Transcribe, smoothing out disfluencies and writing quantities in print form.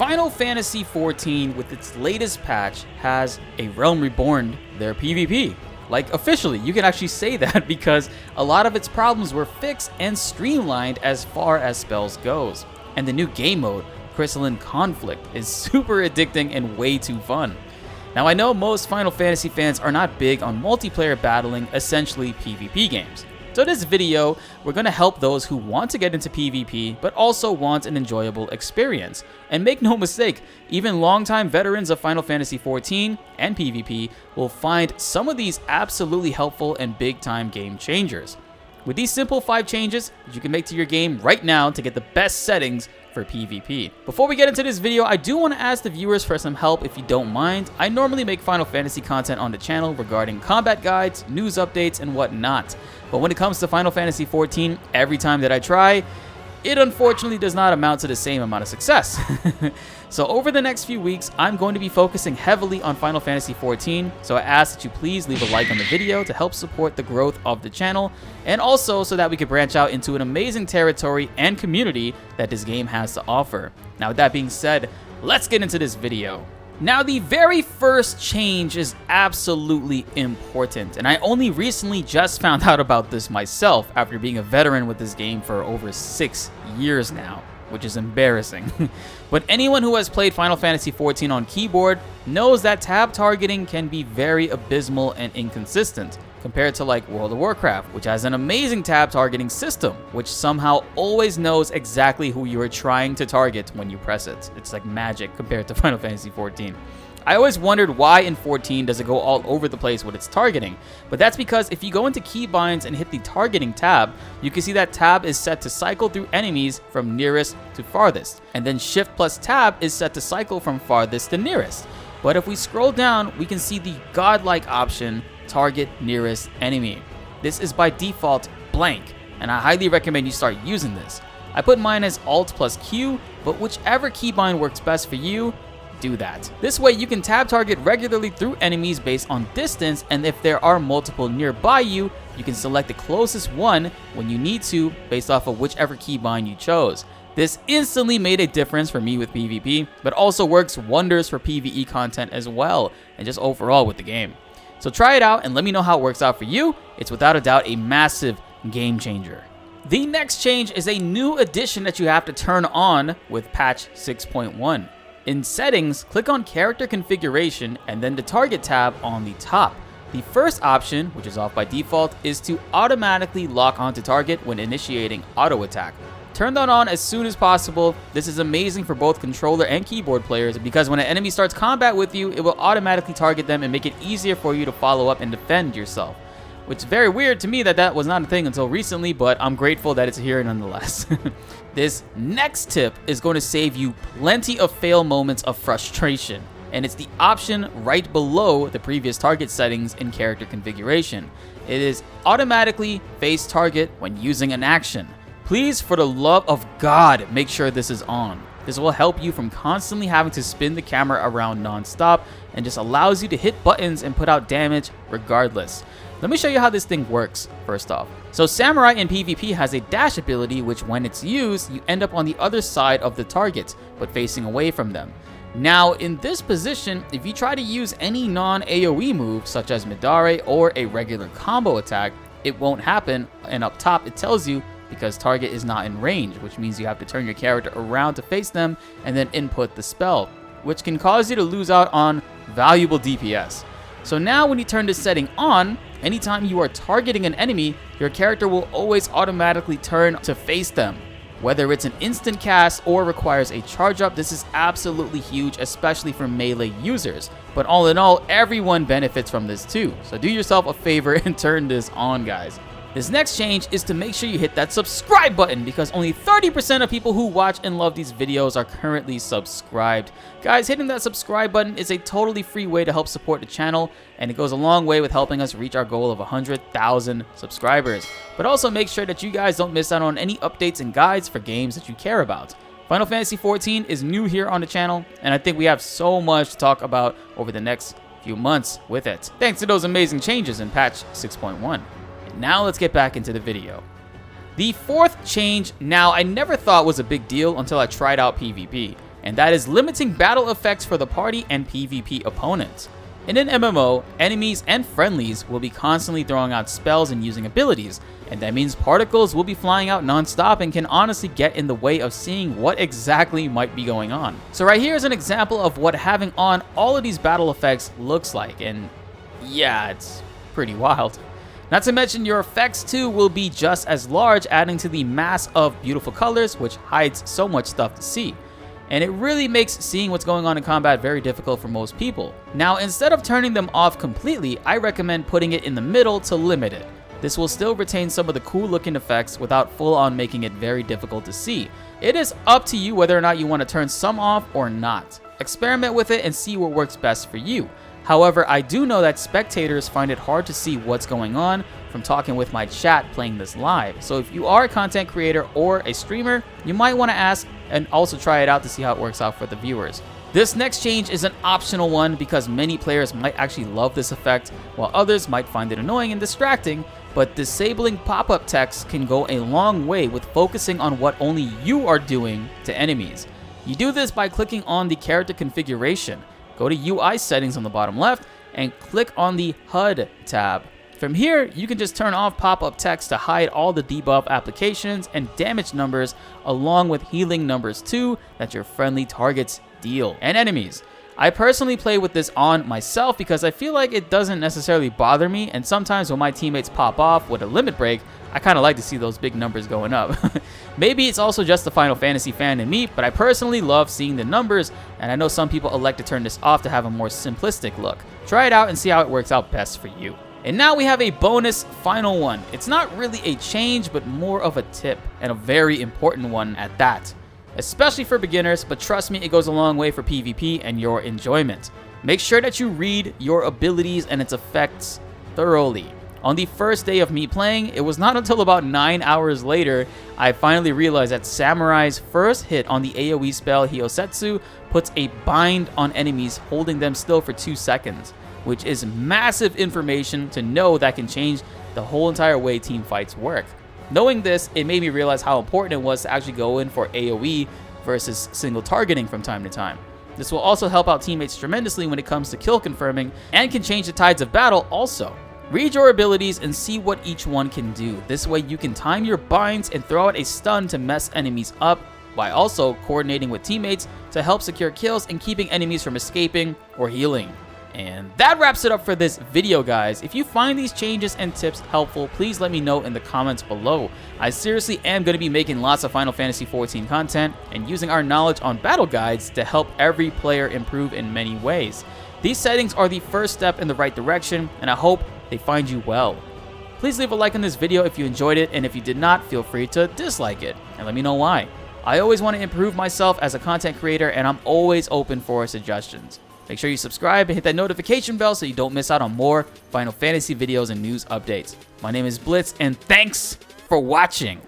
Final Fantasy XIV, with its latest patch, has a Realm Reborn their PvP. Like, officially, you can actually say that because a lot of its problems were fixed and streamlined as far as spells goes. And the new game mode, Crystalline Conflict, is super addicting and way too fun. Now, I know most Final Fantasy fans are not big on multiplayer battling, essentially PvP games. So in this video, we're going to help those who want to get into PvP, but also want an enjoyable experience. And make no mistake, even longtime veterans of Final Fantasy XIV and PvP will find some of these absolutely helpful and big-time game changers. With these simple 5 changes that you can make to your game right now to get the best settings for PvP. Before we get into this video, I do want to ask the viewers for some help if you don't mind. I normally make Final Fantasy content on the channel regarding combat guides, news updates, and whatnot. But when it comes to Final Fantasy XIV, every time that I try, it unfortunately does not amount to the same amount of success. So over the next few weeks, I'm going to be focusing heavily on Final Fantasy XIV, so I ask that you please leave a like on the video to help support the growth of the channel, and also so that we can branch out into an amazing territory and community that this game has to offer. Now with that being said, let's get into this video. Now, the very first change is absolutely important, and I only recently just found out about this myself after being a veteran with this game for over 6 years now, which is embarrassing. But anyone who has played Final Fantasy XIV on keyboard knows that tab targeting can be very abysmal and inconsistent, compared to like World of Warcraft, which has an amazing tab targeting system, which somehow always knows exactly who you are trying to target when you press it. It's like magic compared to Final Fantasy XIV. I always wondered why in 14 does it go all over the place with its targeting, but that's because if you go into keybinds and hit the targeting tab, you can see that tab is set to cycle through enemies from nearest to farthest, and then shift plus tab is set to cycle from farthest to nearest. But if we scroll down, we can see the godlike option, target nearest enemy. This is by default blank, and I highly recommend you start using this. I put mine as Alt plus Q, but whichever keybind works best for you, do that. This way you can tab target regularly through enemies based on distance, and if there are multiple nearby you, you can select the closest one when you need to based off of whichever keybind you chose. This instantly made a difference for me with PvP, but also works wonders for PvE content as well, and just overall with the game. So try it out and let me know how it works out for you. It's without a doubt a massive game changer. The next change is a new addition that you have to turn on with patch 6.1. In settings, click on character configuration and then the target tab on the top. The first option, which is off by default, is to automatically lock onto target when initiating auto attack. Turn that on as soon as possible. This is amazing for both controller and keyboard players because when an enemy starts combat with you, it will automatically target them and make it easier for you to follow up and defend yourself. Which is very weird to me that was not a thing until recently, but I'm grateful that it's here nonetheless. This next tip is going to save you plenty of fail moments of frustration, and it's the option right below the previous target settings in character configuration. It is automatically face target when using an action. Please, for the love of God, make sure this is on. This will help you from constantly having to spin the camera around non-stop and just allows you to hit buttons and put out damage regardless. Let me show you how this thing works first off. So Samurai in PvP has a dash ability which when it's used, you end up on the other side of the target, but facing away from them. Now in this position, if you try to use any non-AoE move such as Midare or a regular combo attack, it won't happen, and up top it tells you because target is not in range, which means you have to turn your character around to face them and then input the spell, which can cause you to lose out on valuable DPS. So now when you turn this setting on, anytime you are targeting an enemy, your character will always automatically turn to face them. Whether it's an instant cast or requires a charge up, this is absolutely huge, especially for melee users. But all in all, everyone benefits from this too. So do yourself a favor and turn this on, guys. This next change is to make sure you hit that subscribe button because only 30% of people who watch and love these videos are currently subscribed. Guys, hitting that subscribe button is a totally free way to help support the channel, and it goes a long way with helping us reach our goal of 100,000 subscribers. But also make sure that you guys don't miss out on any updates and guides for games that you care about. Final Fantasy XIV is new here on the channel, and I think we have so much to talk about over the next few months with it, thanks to those amazing changes in patch 6.1. Now let's get back into the video. The fourth change, now I never thought was a big deal until I tried out PvP, and that is limiting battle effects for the party and PvP opponents. In an MMO, enemies and friendlies will be constantly throwing out spells and using abilities, and that means particles will be flying out non-stop and can honestly get in the way of seeing what exactly might be going on. So right here is an example of what having on all of these battle effects looks like, and yeah, it's pretty wild. Not to mention your effects too will be just as large, adding to the mass of beautiful colors, which hides so much stuff to see. And it really makes seeing what's going on in combat very difficult for most people. Now, instead of turning them off completely, I recommend putting it in the middle to limit it. This will still retain some of the cool looking effects without full on making it very difficult to see. It is up to you whether or not you want to turn some off or not. Experiment with it and see what works best for you. However, I do know that spectators find it hard to see what's going on from talking with my chat playing this live. So if you are a content creator or a streamer, you might want to ask and also try it out to see how it works out for the viewers. This next change is an optional one because many players might actually love this effect, while others might find it annoying and distracting, but disabling pop-up text can go a long way with focusing on what only you are doing to enemies. You do this by clicking on the character configuration. Go to UI settings on the bottom left and click on the HUD tab. From here, you can just turn off pop-up text to hide all the debuff applications and damage numbers, along with healing numbers too that your friendly targets deal, and enemies. I personally play with this on myself because I feel like it doesn't necessarily bother me, and sometimes when my teammates pop off with a limit break, I kind of like to see those big numbers going up. Maybe it's also just the Final Fantasy fan in me, but I personally love seeing the numbers, and I know some people elect to turn this off to have a more simplistic look. Try it out and see how it works out best for you. And now we have a bonus final one. It's not really a change, but more of a tip, and a very important one at that. Especially for beginners, but trust me, it goes a long way for PvP and your enjoyment. Make sure that you read your abilities and its effects thoroughly. On the first day of me playing, it was not until about 9 hours later I finally realized that Samurai's first hit on the AoE spell Hyosetsu puts a bind on enemies, holding them still for 2 seconds, which is massive information to know that can change the whole entire way team fights work. Knowing this, it made me realize how important it was to actually go in for AoE versus single targeting from time to time. This will also help out teammates tremendously when it comes to kill confirming, and can change the tides of battle also. Read your abilities and see what each one can do. This way you can time your binds and throw out a stun to mess enemies up, while also coordinating with teammates to help secure kills and keeping enemies from escaping or healing. And that wraps it up for this video, guys. If you find these changes and tips helpful, please let me know in the comments below. I seriously am going to be making lots of Final Fantasy XIV content and using our knowledge on battle guides to help every player improve in many ways. These settings are the first step in the right direction, and I hope they find you well. Please leave a like on this video if you enjoyed it, and if you did not, feel free to dislike it and let me know why. I always want to improve myself as a content creator, and I'm always open for suggestions. Make sure you subscribe and hit that notification bell so you don't miss out on more Final Fantasy videos and news updates. My name is BltzZ, and thanks for watching.